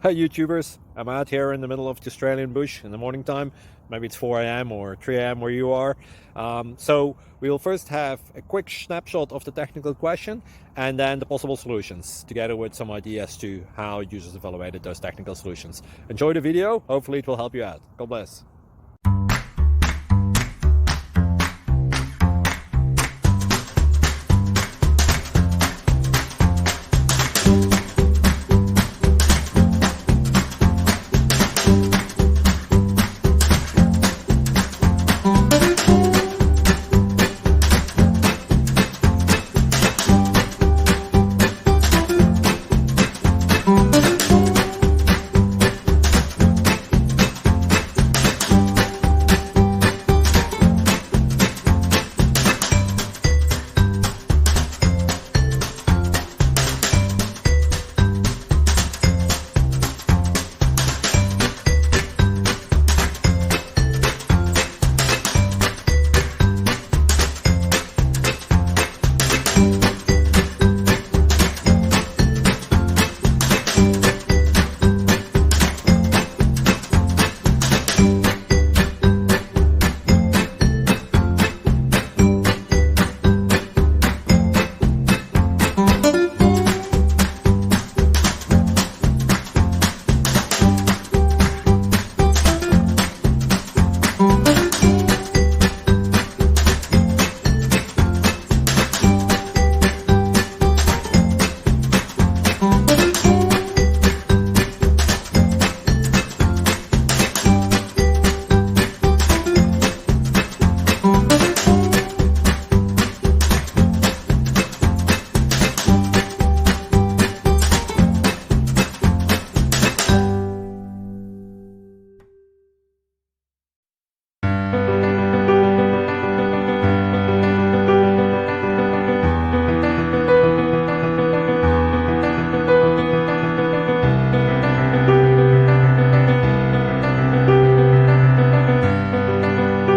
Hey YouTubers, I'm out here in the middle of the Australian bush in the morning time. Maybe it's 4 a.m. or 3 a.m. where you are. So we'll first have a quick snapshot of the technical question and then the possible solutions, together with some ideas to how users evaluated those technical solutions. Enjoy the video, hopefully it will help you out. God bless.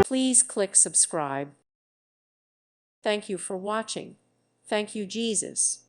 Please click subscribe. Thank you for watching. Thank you, Jesus.